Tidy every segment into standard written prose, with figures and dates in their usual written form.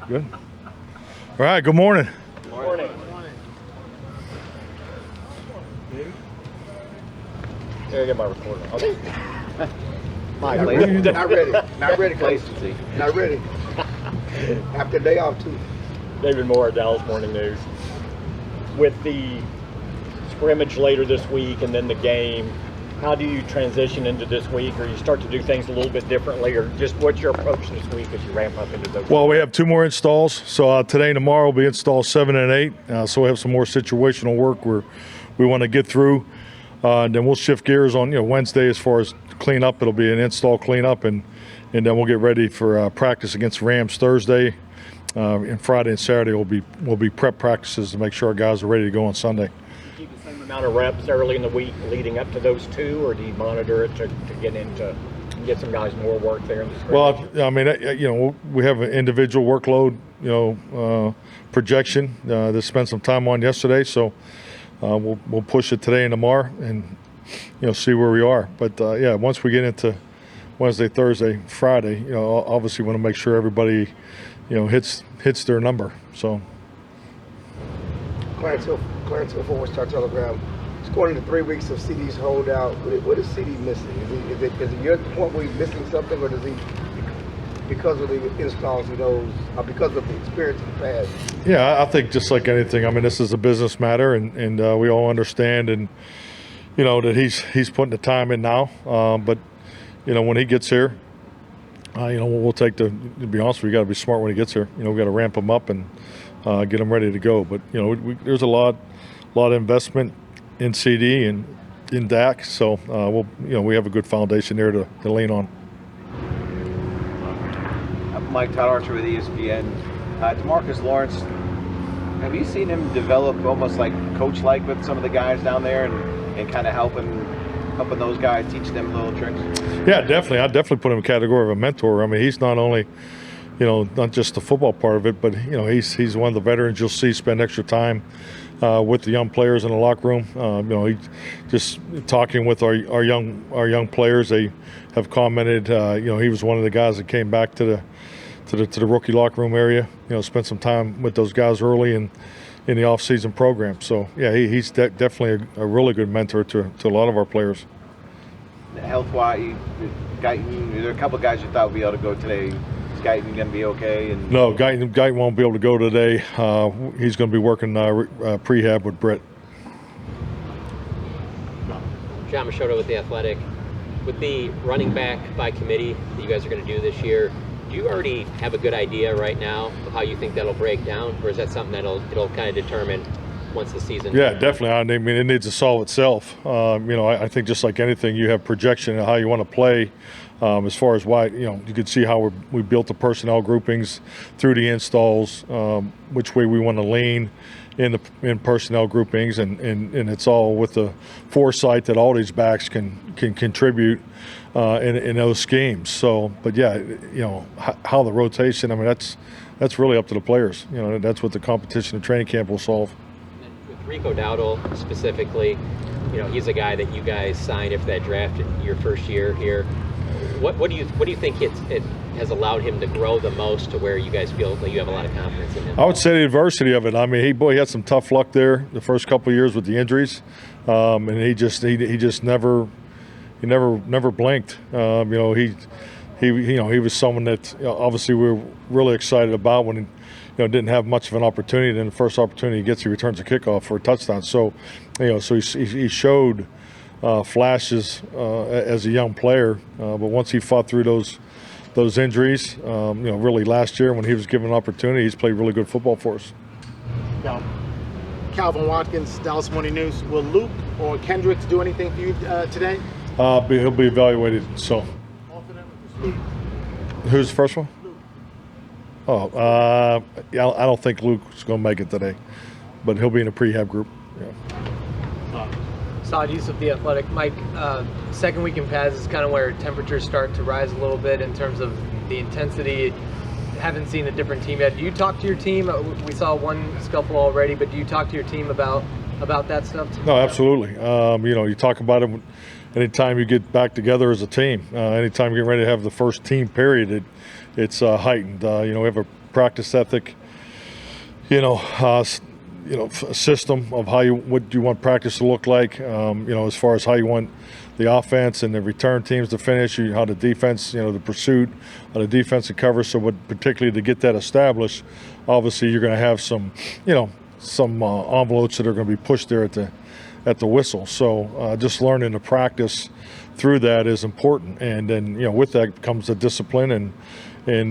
Good. All right, good morning. Good morning. Here, get my recorder. Okay. Mike, what are you doing? Not ready. Not ready, Complacency. Not ready. After day off, too. David Moore, Dallas Morning News. With the scrimmage later this week and then the game, how do you transition into this week, or you start to do things a little bit differently, or just what's your approach this week as you ramp up into those? Well, we have 2 more installs. So today and tomorrow will be install 7 and 8. So we have some more situational work where we want to get through. And then we'll shift gears on Wednesday as far as cleanup. It'll be an install cleanup, and then we'll get ready for practice against Rams Thursday. And Friday and Saturday will be prep practices to make sure our guys are ready to go on Sunday. Do you keep the same amount of reps early in the week leading up to those 2, or do you monitor it to get some guys more work there in the scrimmage? Well, I mean, we have an individual workload, projection that spent some time on yesterday. So we'll push it today and tomorrow, and see where we are. But once we get into Wednesday, Thursday, Friday, obviously want to make sure everybody, hits their number. So. Clarence Hill, Forward Star Telegram. It's going into 3 weeks of CD's holdout. What is CD missing? Is it your point where he's missing something, or does he, because of the installs he knows, or because of the experience in the past? Yeah, I think just like anything, I mean, this is a business matter, and we all understand, and that he's putting the time in now. But when he gets here, we'll take to be honest, we got to be smart when he gets here. We got to ramp him up and get him ready to go. But there's a lot of investment in CD and in Dak, so we have a good foundation there to lean on. Mike, Todd Archer with ESPN. Demarcus Lawrence, have you seen him develop almost like coach-like with some of the guys down there, and kind of helping those guys, teach them little tricks? Yeah, definitely. I definitely put him in the category of a mentor. I mean, he's not only, not just the football part of it, but he's one of the veterans you'll see spend extra time with the young players in the locker room. He just talking with our young players. They have commented. He was one of the guys that came back to the rookie locker room area. Spent some time with those guys early in the off-season program. So yeah, he's definitely a really good mentor to a lot of our players. Health-wise, Guyton, there are a couple of guys you thought would be able to go today. Is Guyton going to be okay? No, Guyton won't be able to go today. He's going to be working prehab with Brett. John Machota with The Athletic. With the running back by committee that you guys are going to do this year, do you already have a good idea right now of how you think that'll break down, or is that something it'll kind of determine once the season? Yeah, definitely. I mean, it needs to solve itself. I think just like anything, you have projection of how you want to play. As far as why, you can see how we built the personnel groupings through the installs, which way we want to lean in personnel groupings, and it's all with the foresight that all these backs can contribute in those schemes. So, but yeah, how the rotation. I mean, that's really up to the players. That's what the competition and training camp will solve. With Rico Gathers specifically, he's a guy that you guys signed after that draft in your first year here. What do you think it has allowed him to grow the most to where you guys feel like you have a lot of confidence in him? I would say the adversity of it. I mean, he had some tough luck there the first couple of years with the injuries, and he just never blinked. He was someone that obviously we were really excited about when didn't have much of an opportunity. Then the first opportunity he gets, he returns a kickoff for a touchdown. So he showed flashes as a young player, but once he fought through those injuries, really last year when he was given an opportunity, he's played really good football for us. Now, Calvin Watkins, Dallas Morning News. Will Luke or Kendricks do anything for you today? He'll be evaluated. So, who's the first one? Luke. I don't think Luke's going to make it today, but he'll be in a prehab group. Yeah. Saad Yusuf, The Athletic. Mike, second week in pads is kind of where temperatures start to rise a little bit in terms of the intensity. Haven't seen a different team yet. Do you talk to your team? We saw one scuffle already, but do you talk to your team about that stuff too? No, absolutely. You talk about it anytime you get back together as a team, anytime you get ready to have the first team period, it's heightened. We have a practice ethic, a system of what you want practice to look like, as far as how you want the offense and the return teams to finish, how the defense, the pursuit, how the defensive cover. So particularly to get that established, obviously you're going to have some envelopes that are going to be pushed there at the whistle. So just learning to practice through that is important. And then, with that comes the discipline and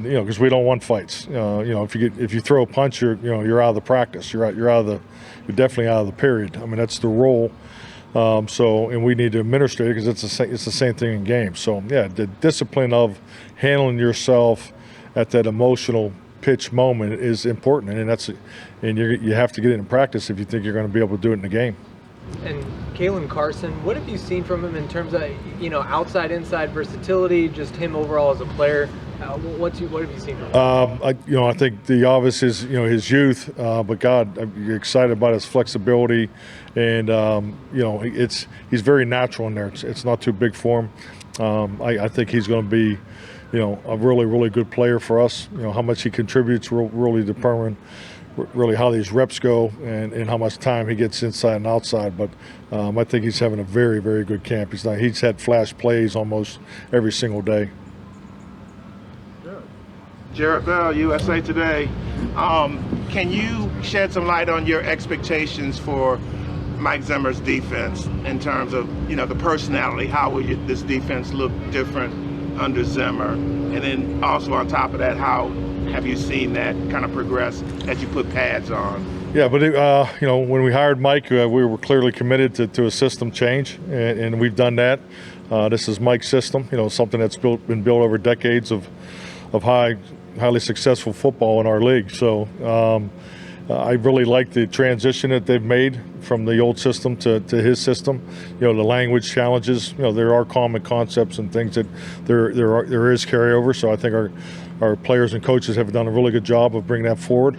because we don't want fights. If you throw a punch, you're out of the practice. You're definitely out of the period. I mean, that's the role. And we need to administrate it because it's the same thing in games. So yeah, the discipline of handling yourself at that emotional pitch moment is important, and you have to get it in practice if you think you're going to be able to do it in the game. And Kaylin Carson, what have you seen from him in terms of outside inside versatility, just him overall as a player? What have you seen from him? I think the obvious is his youth, but God, I'm excited about his flexibility, and he's very natural in there. It's not too big for him. I think he's going to be a really, really good player for us. How much he contributes will really determine really how these reps go and how much time he gets inside and outside. But I think he's having a very, very good camp. He's had flash plays almost every single day. Jared Bell, USA Today. Can you shed some light on your expectations for Mike Zimmer's defense in terms of the personality? How will this defense look different under Zimmer? And then also on top of that, how have you seen that kind of progress as you put pads on? Yeah, but when we hired Mike, we were clearly committed to a system change, and we've done that. This is Mike's system, something that's been built over decades of highly successful football in our league. So I really like the transition that they've made from the old system to his system. The language challenges. There are common concepts and things that there is carryover. So I think our players and coaches have done a really good job of bringing that forward.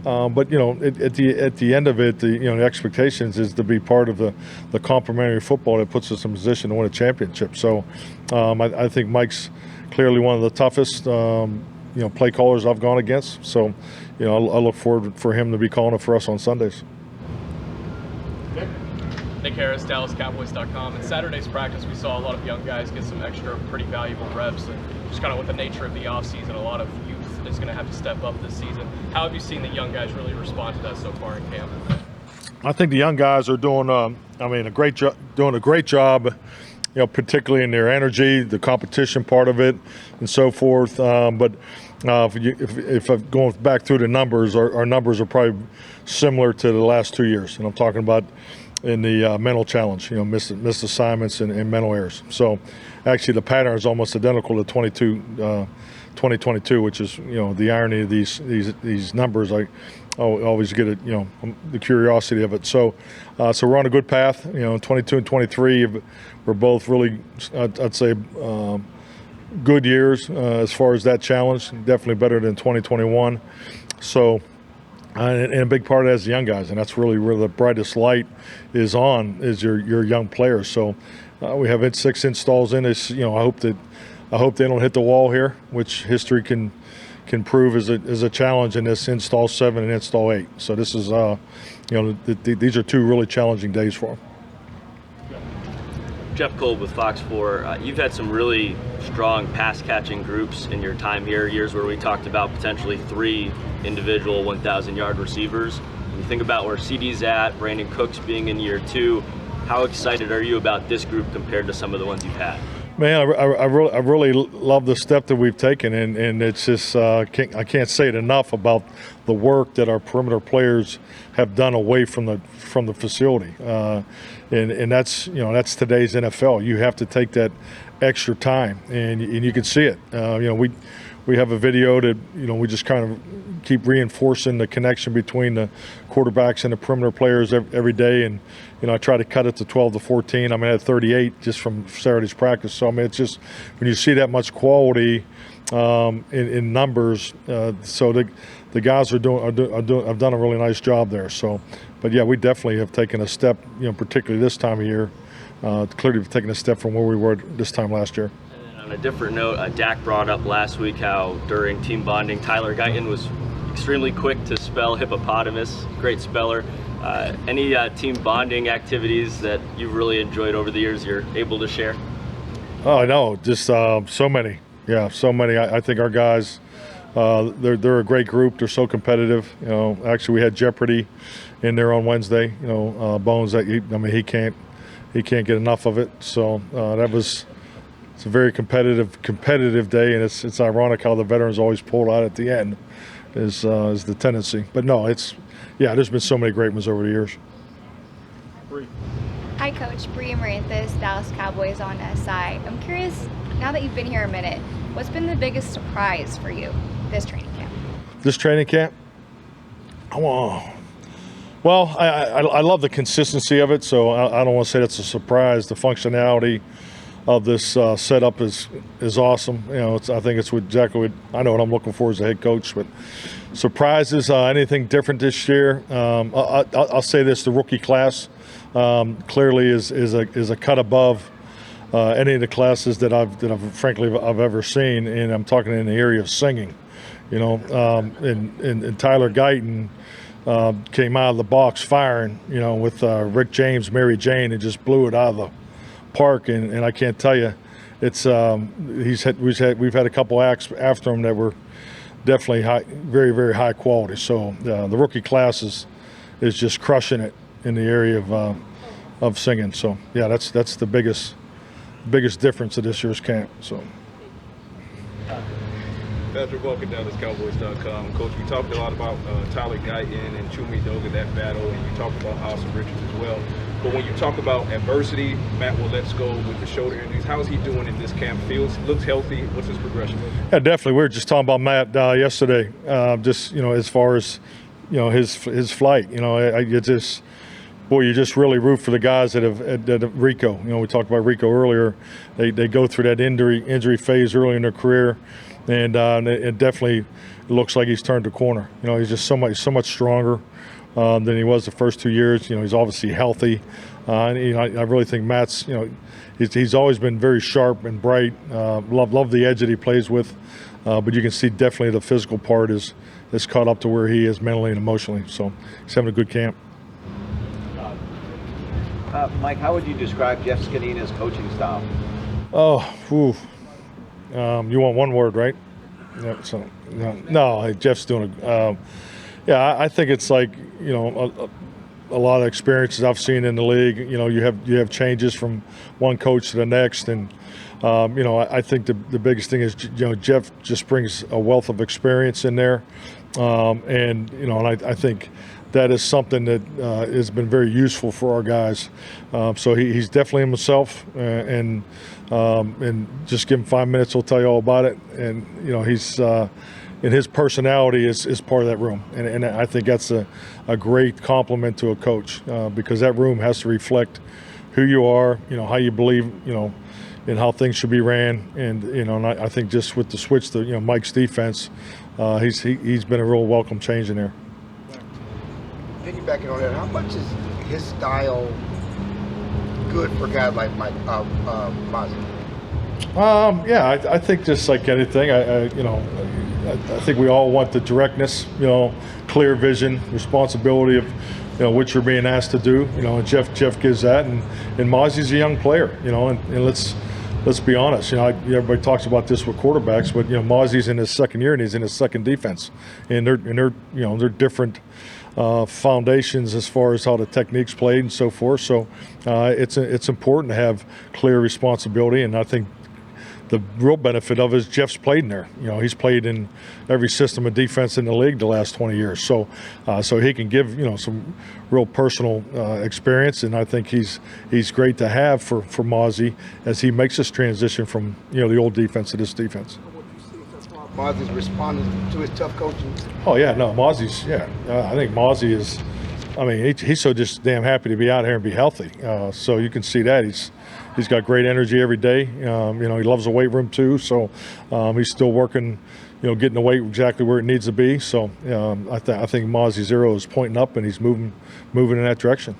But at the end of it, the expectations is to be part of the complementary football that puts us in position to win a championship. So I think Mike's clearly one of the toughest play callers I've gone against. So I look forward for him to be calling it for us on Sundays. Nick Harris, DallasCowboys.com. In Saturday's practice, we saw a lot of young guys get some extra pretty valuable reps, and just kind of with the nature of the offseason, a lot of youth is going to have to step up this season. How have you seen the young guys really respond to that so far in camp? I think the young guys are doing a great job, particularly in their energy, the competition part of it, and so forth. But if I'm going back through the numbers, our numbers are probably similar to the last 2 years, and I'm talking about in the mental challenge, missed assignments and mental errors. So actually the pattern is almost identical to 2022, which is the irony of these numbers. I always get it, the curiosity of it. So we're on a good path. 22 and 23 were both really, I'd say, good years as far as that challenge. Definitely better than 2021. So. And a big part of that is the young guys, and that's really where the brightest light is your young players. So we have 6 installs in this. I hope they don't hit the wall here, which history can prove is a challenge in this install 7 and install 8. So this is these are 2 really challenging days for them. Jeff Kolb with Fox 4. You've had some really strong pass-catching groups in your time here, years where we talked about potentially 3 individual 1,000-yard receivers. When you think about where CD's at, Brandon Cooks being in year 2, how excited are you about this group compared to some of the ones you've had? Man, I really love the step that we've taken, and it's just I can't say it enough about the work that our perimeter players have done away from the facility, and that's today's NFL. You have to take that extra time, and you can see it. We have a video that we just kind of keep reinforcing the connection between the quarterbacks and the perimeter players every day, and I try to cut it to 12 to 14. I had 38 just from Saturday's practice. So it's just when you see that much quality in numbers, so the guys have done a really nice job there. So, but yeah, we definitely have taken a step, particularly this time of year, clearly taking a step from where we were this time last year. And then on a different note, Dak brought up last week how during team bonding, Tyler Guyton was extremely quick to spell hippopotamus, great speller. Any team bonding activities that you've really enjoyed over the years you're able to share? Oh, no, just so many. Yeah, so many. I think our guys, they're a great group. They're so competitive. You know, actually, we had Jeopardy in there on Wednesday. You know, Bones, he can't get enough of it. So it's a very competitive day, and it's ironic how the veterans always pull out at the end is the tendency. But no, there's been so many great ones over the years. Hi, Coach. Bree Maranthus, Dallas Cowboys on SI. I'm curious, now that you've been here a minute, what's been the biggest surprise for you this training camp? This training camp? Well, I love the consistency of it, so I don't want to say that's a surprise. The functionality of this setup is awesome. You know, I think it's exactly what I know what I'm looking for as a head coach. But surprises, anything different this year? I'll say this: the rookie class clearly is a cut above any of the classes that I've frankly ever seen, and I'm talking in the area of singing. You know, and Tyler Guyton came out of the box firing. You know, with Rick James, Mary Jane, and just blew it out of the park. And I can't tell you, it's we've had a couple acts after him that were definitely very, very high quality. So the rookie class is just crushing it in the area of singing. So yeah, that's the biggest difference of this year's camp. So. Patrick Welker, Cowboys.com. Coach, we talked a lot about Tyler Guyton and Chumi Doga, that battle, and you talked about Austin Richards as well. But when you talk about adversity, Matt Willetsko with the shoulder injuries, how is he doing in this camp? Looks healthy. What's his progression? Yeah, definitely. We were just talking about Matt yesterday. Just as far as his flight. You just really root for the guys that have Rico. We talked about Rico earlier. They go through that injury phase early in their career. And it definitely looks like he's turned the corner. He's just so much stronger than he was the first 2 years. He's obviously healthy. I really think Matt's, he's always been very sharp and bright. Love the edge that he plays with. But you can see definitely the physical part is caught up to where he is mentally and emotionally. So he's having a good camp. Mike, how would you describe Jeff Scanina's coaching style? You want one word, right? Yeah, so no, Jeff's doing I think it's like a lot of experiences I've seen in the league. You have changes from one coach to the next, and I think the biggest thing is Jeff just brings a wealth of experience in there, and I think that is something that has been very useful for our guys. So he's definitely himself, and just give him 5 minutes, he'll tell you all about it. And he's and his personality is part of that room, and I think that's a great compliment to a coach, because that room has to reflect who you are, how you believe, and how things should be ran. And and I think just with the switch to Mike's defense, he's been a real welcome change in there. Piggybacking on that, how much is his style good for guys like Mike Mozzie? I think just like anything, I think we all want the directness, clear vision, responsibility of what you're being asked to do. And Jeff gives that, and Mozzie's a young player, and let's be honest. Everybody talks about this with quarterbacks, but Mozzie's in his second year and he's in his second defense, and they're different foundations as far as how the technique's played and so forth. So it's important to have clear responsibility, and I think the real benefit of it is Jeff's played in there. He's played in every system of defense in the league the last 20 years. So he can give some real personal experience, and I think he's great to have for Mozzie as he makes this transition from the old defense to this defense. Mozzie's responding to his tough coaching. Oh yeah, no, Mozzie's I think Mozzie is. He's so just damn happy to be out here and be healthy. So you can see that he's got great energy every day. He loves the weight room too. So he's still working, getting the weight exactly where it needs to be. So I think Mozzie's arrow is pointing up, and he's moving in that direction.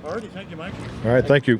All righty, thank you, Mike. All right, thank you.